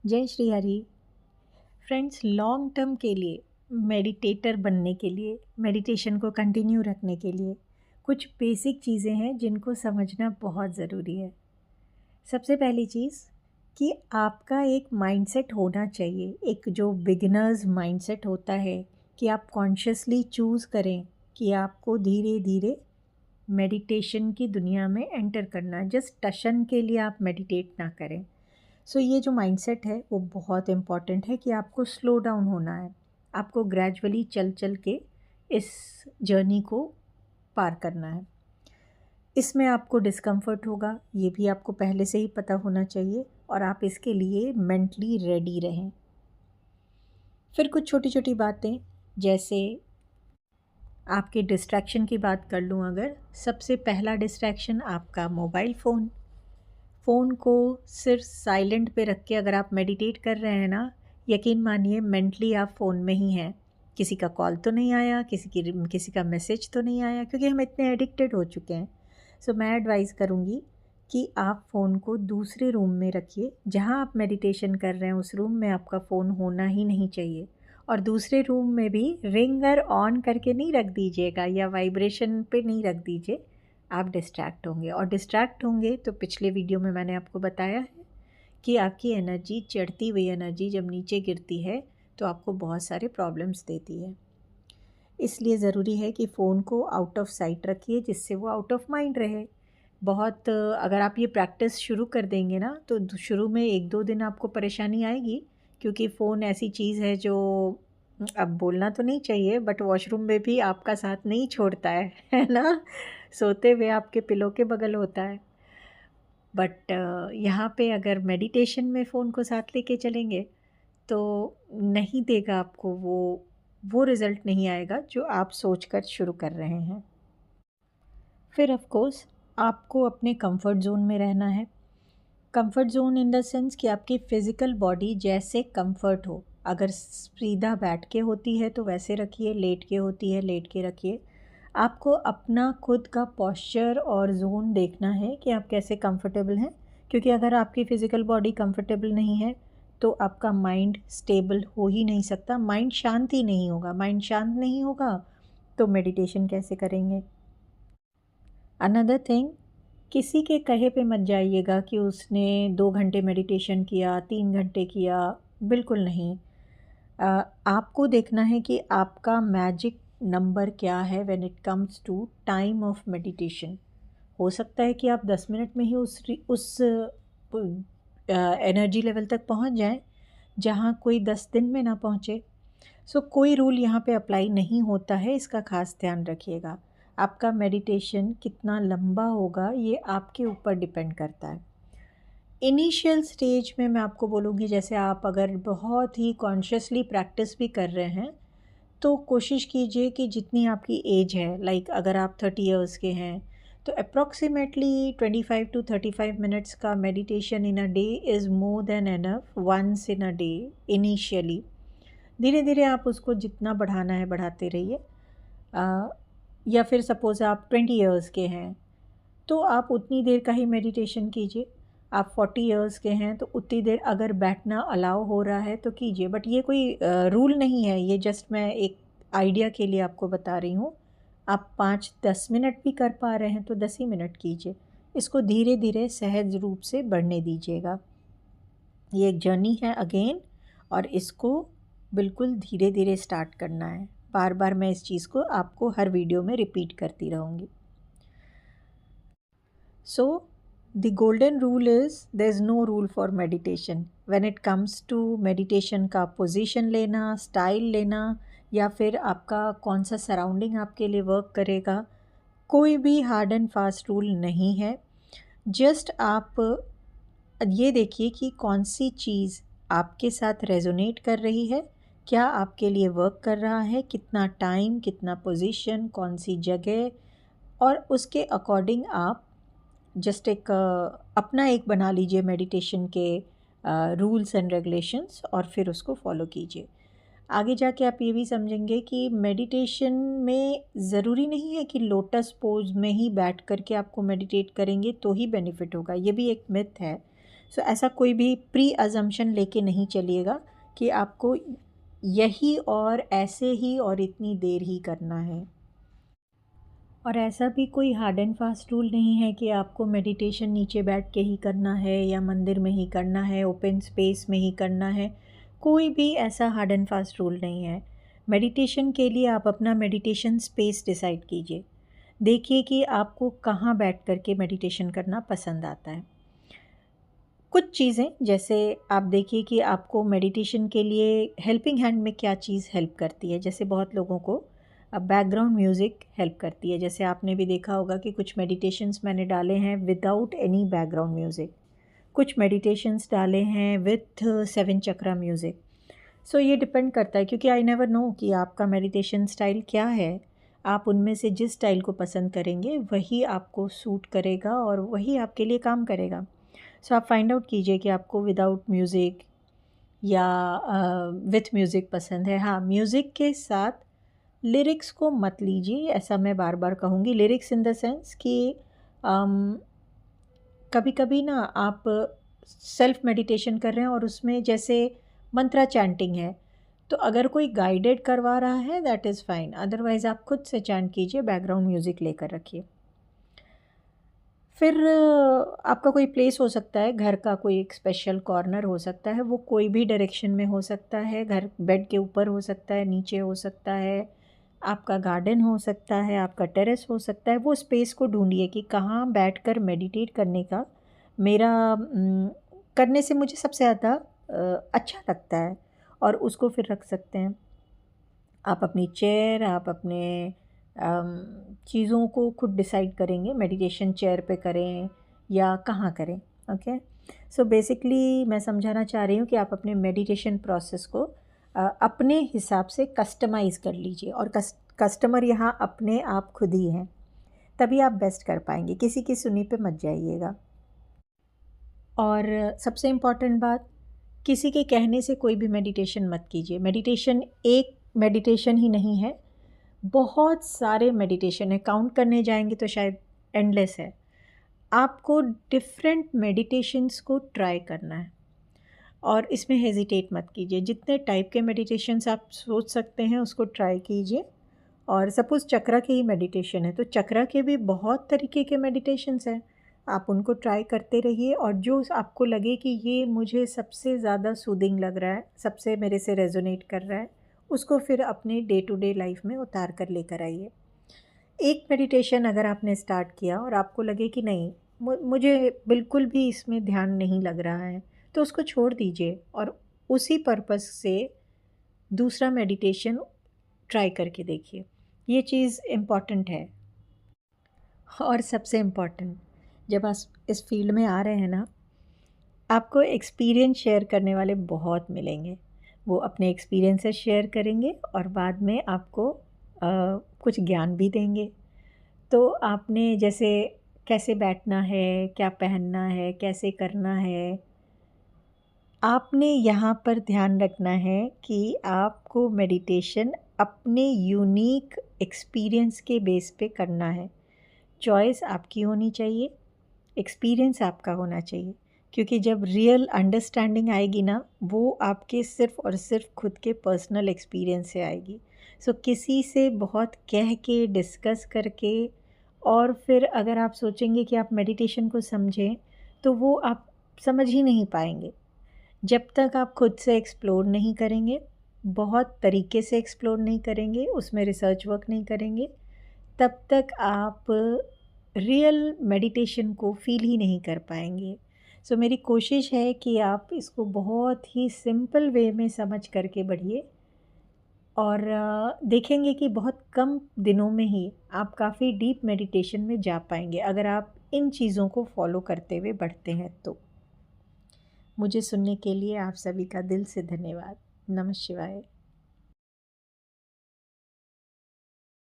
जय Shri Hari. Friends, long term के लिए मेडिटेटर बनने के लिए, मेडिटेशन को कंटिन्यू रखने के लिए कुछ बेसिक चीज़ें हैं जिनको समझना बहुत ज़रूरी है। सबसे पहली चीज़ कि आपका एक माइंडसेट होना चाहिए, एक जो बिगिनर्स माइंडसेट होता है कि आप कॉन्शियसली चूज़ करें कि आपको धीरे धीरे मेडिटेशन की दुनिया में एंटर करना है। जस्ट टशन के लिए आप मेडिटेट ना करें। सो ये जो माइंडसेट है वो बहुत इम्पॉर्टेंट है कि आपको स्लो डाउन होना है, आपको ग्रेजुअली चल चल के इस जर्नी को पार करना है। इसमें आपको डिस्कम्फर्ट होगा, ये भी आपको पहले से ही पता होना चाहिए और आप इसके लिए मेंटली रेडी रहें। फिर कुछ छोटी छोटी बातें, जैसे आपके डिस्ट्रैक्शन की बात कर लूँ अगर, सबसे पहला डिस्ट्रैक्शन आपका मोबाइल फ़ोन को सिर्फ साइलेंट पे रख के अगर आप मेडिटेट कर रहे हैं ना, यकीन मानिए मेंटली आप फ़ोन में ही हैं। किसी का कॉल तो नहीं आया, किसी का मैसेज तो नहीं आया, क्योंकि हम इतने एडिक्टेड हो चुके हैं। सो मैं एडवाइस करूँगी कि आप फ़ोन को दूसरे रूम में रखिए। जहाँ आप मेडिटेशन कर रहे हैं उस रूम में आपका फ़ोन होना ही नहीं चाहिए। और दूसरे रूम में भी रिंगर ऑन करके नहीं रख दीजिएगा या वाइब्रेशन पे नहीं रख दीजिए, आप डिस्ट्रैक्ट होंगे। और डिस्ट्रैक्ट होंगे तो पिछले वीडियो में मैंने आपको बताया है कि आपकी एनर्जी, चढ़ती हुई एनर्जी जब नीचे गिरती है तो आपको बहुत सारे प्रॉब्लम्स देती है। इसलिए ज़रूरी है कि फ़ोन को आउट ऑफ साइट रखिए, जिससे वो आउट ऑफ माइंड रहे। बहुत अगर आप ये प्रैक्टिस शुरू कर देंगे ना तो शुरू में 1-2 दिन आपको परेशानी आएगी, क्योंकि फ़ोन ऐसी चीज़ है जो अब बोलना तो नहीं चाहिए बट वॉशरूम में भी आपका साथ नहीं छोड़ता है ना? सोते हुए आपके पिलो के बगल होता है। बट यहाँ पे अगर मेडिटेशन में फ़ोन को साथ लेके चलेंगे तो नहीं देगा आपको, वो रिज़ल्ट नहीं आएगा जो आप सोचकर शुरू कर रहे हैं। फिर ऑफ कोर्स आपको अपने कंफर्ट ज़ोन में रहना है। Comfort zone in the sense कि आपकी फ़िज़िकल बॉडी जैसे कंफर्ट हो। अगर सीधा बैठ के होती है तो वैसे रखिए, लेट के होती है लेट के रखिए। आपको अपना खुद का पोस्चर और ज़ोन देखना है कि आप कैसे कंफर्टेबल हैं, क्योंकि अगर आपकी फ़िज़िकल बॉडी कंफर्टेबल नहीं है तो आपका माइंड स्टेबल हो ही नहीं सकता, माइंड शांत ही नहीं होगा। माइंड शांत नहीं होगा तो मेडिटेशन कैसे करेंगे। अनदर थिंग, किसी के कहे पे मत जाइएगा कि उसने 2 घंटे मेडिटेशन किया, 3 घंटे किया, बिल्कुल नहीं। आपको देखना है कि आपका मैजिक नंबर क्या है when it comes to time of meditation. हो सकता है कि आप 10 मिनट में ही उस एनर्जी लेवल तक पहुंच जाएं जहां कोई 10 दिन में ना पहुंचे। सो कोई रूल यहाँ पे अप्लाई नहीं होता है, इसका खास ध्यान रखिएगा। आपका मेडिटेशन कितना लंबा होगा ये आपके ऊपर डिपेंड करता है। इनिशियल स्टेज में मैं आपको बोलूँगी, जैसे आप अगर बहुत ही कॉन्शियसली प्रैक्टिस भी कर रहे हैं तो कोशिश कीजिए कि जितनी आपकी एज है, लाइक अगर आप 30 इयर्स के हैं तो अप्रॉक्सीमेटली 25 टू 35 मिनट्स का meditation in a day is more than enough, once in a day initially. धीरे धीरे आप उसको जितना बढ़ाना है बढ़ाते रहिए। या फिर सपोज़ आप 20 इयर्स के हैं तो आप उतनी देर का ही मेडिटेशन कीजिए। आप 40 इयर्स के हैं तो उतनी देर अगर बैठना अलाउ हो रहा है तो कीजिए। बट ये कोई रूल नहीं है, ये जस्ट मैं एक आइडिया के लिए आपको बता रही हूँ। आप 5-10 मिनट भी कर पा रहे हैं तो 10 ही मिनट कीजिए। इसको धीरे धीरे सहज रूप से बढ़ने दीजिएगा। ये एक जर्नी है अगेन, और इसको बिल्कुल धीरे धीरे स्टार्ट करना है। बार बार मैं इस चीज़ को आपको हर वीडियो में रिपीट करती रहूँगी। So, the golden rule is there is no rule for meditation. When it comes to meditation का पोजीशन लेना, स्टाइल लेना, या फिर आपका कौन सा सराउंडिंग आपके लिए वर्क करेगा, कोई भी हार्ड एंड फास्ट रूल नहीं है। जस्ट आप ये देखिए कि कौन सी चीज़ आपके साथ रेजोनेट कर रही है, क्या आपके लिए वर्क कर रहा है, कितना टाइम, कितना पोजीशन, कौन सी जगह, और उसके अकॉर्डिंग आप जस्ट एक अपना एक बना लीजिए मेडिटेशन के रूल्स एंड रेगुलेशंस, और फिर उसको फॉलो कीजिए। आगे जाके आप ये भी समझेंगे कि मेडिटेशन में ज़रूरी नहीं है कि लोटस पोज में ही बैठ करके आपको मेडिटेट करेंगे तो ही बेनिफिट होगा। ये भी एक मिथ है। सो ऐसा कोई भी प्री अजम्पशन लेके नहीं चलिएगा कि आपको यही और ऐसे ही और इतनी देर ही करना है। और ऐसा भी कोई हार्ड एंड फास्ट रूल नहीं है कि आपको मेडिटेशन नीचे बैठ के ही करना है या मंदिर में ही करना है, ओपन स्पेस में ही करना है। कोई भी ऐसा हार्ड एंड फास्ट रूल नहीं है। मेडिटेशन के लिए आप अपना मेडिटेशन स्पेस डिसाइड कीजिए। देखिए कि आपको कहाँ बैठ कर के मेडिटेशन करना पसंद आता है। कुछ चीज़ें जैसे आप देखिए कि आपको मेडिटेशन के लिए हेल्पिंग हैंड में क्या चीज़ हेल्प करती है। जैसे बहुत लोगों को बैकग्राउंड म्यूज़िक हेल्प करती है। जैसे आपने भी देखा होगा कि कुछ मेडिटेशंस मैंने डाले हैं विदाउट एनी बैकग्राउंड म्यूज़िक, कुछ मेडिटेशंस डाले हैं विथ 7 चक्रा म्यूज़िक। सो ये डिपेंड करता है, क्योंकि आई नेवर नो कि आपका मेडिटेशन स्टाइल क्या है। आप उनमें से जिस स्टाइल को पसंद करेंगे वही आपको सूट करेगा और वही आपके लिए काम करेगा। सो आप फाइंड आउट कीजिए कि आपको विदाउट म्यूज़िक या विथ म्यूज़िक पसंद है। हाँ, म्यूज़िक के साथ लिरिक्स को मत लीजिए, ऐसा मैं बार बार कहूँगी। लिरिक्स इन द सेंस कि कभी कभी ना आप सेल्फ मेडिटेशन कर रहे हैं और उसमें जैसे मंत्रा चैंटिंग है, तो अगर कोई गाइडेड करवा रहा है दैट इज़ फाइन, अदरवाइज़ आप खुद से चैंट कीजिए, बैकग्राउंड म्यूज़िक लेकर रखिए। फिर आपका कोई प्लेस हो सकता है, घर का कोई एक स्पेशल कॉर्नर हो सकता है, वो कोई भी डायरेक्शन में हो सकता है। घर बेड के ऊपर हो सकता है, नीचे हो सकता है, आपका गार्डन हो सकता है, आपका टेरेस हो सकता है। वो स्पेस को ढूंढिए कि कहाँ बैठकर मेडिटेट करने का मेरा करने से मुझे सबसे ज़्यादा अच्छा लगता है, और उसको फिर रख सकते हैं। आप अपनी चेयर, आप अपने चीज़ों को खुद डिसाइड करेंगे, मेडिटेशन चेयर पे करें या कहाँ करें। ओके, सो बेसिकली मैं समझाना चाह रही हूँ कि आप अपने मेडिटेशन प्रोसेस को अपने हिसाब से कस्टमाइज़ कर लीजिए, और कस्टमर यहाँ अपने आप खुद ही हैं, तभी आप बेस्ट कर पाएंगे। किसी की सुनी पे मत जाइएगा। और सबसे इम्पॉर्टेंट बात, किसी के कहने से कोई भी मेडिटेशन मत कीजिए। मेडिटेशन एक मेडिटेशन ही नहीं है, बहुत सारे मेडिटेशन है, काउंट करने जाएंगे तो शायद एंडलेस है। आपको डिफरेंट मेडिटेशंस को ट्राई करना है और इसमें हेजिटेट मत कीजिए। जितने टाइप के मेडिटेशंस आप सोच सकते हैं उसको ट्राई कीजिए। और सपोज़ चक्रा के ही मेडिटेशन है तो चक्रा के भी बहुत तरीके के मेडिटेशंस हैं, आप उनको ट्राई करते रहिए। और जो आपको लगे कि ये मुझे सबसे ज़्यादा सूदिंग लग रहा है, सबसे मेरे से रेजोनेट कर रहा है, उसको फिर अपने डे टू डे लाइफ में उतार कर लेकर आइए। एक मेडिटेशन अगर आपने स्टार्ट किया और आपको लगे कि नहीं मुझे बिल्कुल भी इसमें ध्यान नहीं लग रहा है, तो उसको छोड़ दीजिए और उसी पर्पस से दूसरा मेडिटेशन ट्राई करके देखिए। ये चीज़ इम्पॉर्टेंट है। और सबसे इम्पॉर्टेंट, जब आप इस फील्ड में आ रहे हैं ना, आपको एक्सपीरियंस शेयर करने वाले बहुत मिलेंगे। वो अपने एक्सपीरियंसेस शेयर करेंगे और बाद में आपको कुछ ज्ञान भी देंगे। तो आपने जैसे कैसे बैठना है, क्या पहनना है, कैसे करना है, आपने यहाँ पर ध्यान रखना है कि आपको मेडिटेशन अपने यूनिक एक्सपीरियंस के बेस पे करना है। चॉइस आपकी होनी चाहिए, एक्सपीरियंस आपका होना चाहिए, क्योंकि जब रियल अंडरस्टैंडिंग आएगी ना, वो आपके सिर्फ़ और सिर्फ खुद के पर्सनल एक्सपीरियंस से आएगी। सो किसी से बहुत कह के डिस्कस करके और फिर अगर आप सोचेंगे कि आप मेडिटेशन को समझें, तो वो आप समझ ही नहीं पाएंगे। जब तक आप खुद से एक्सप्लोर नहीं करेंगे, बहुत तरीके से एक्सप्लोर नहीं करेंगे, उसमें रिसर्च वर्क नहीं करेंगे, तब तक आप रियल मेडिटेशन को फ़ील ही नहीं कर पाएंगे। सो मेरी कोशिश है कि आप इसको बहुत ही सिंपल वे में समझ करके बढ़िए, और देखेंगे कि बहुत कम दिनों में ही आप काफ़ी डीप मेडिटेशन में जा पाएंगे, अगर आप इन चीज़ों को फॉलो करते हुए बढ़ते हैं तो। मुझे सुनने के लिए आप सभी का दिल से धन्यवाद। नमः शिवाय।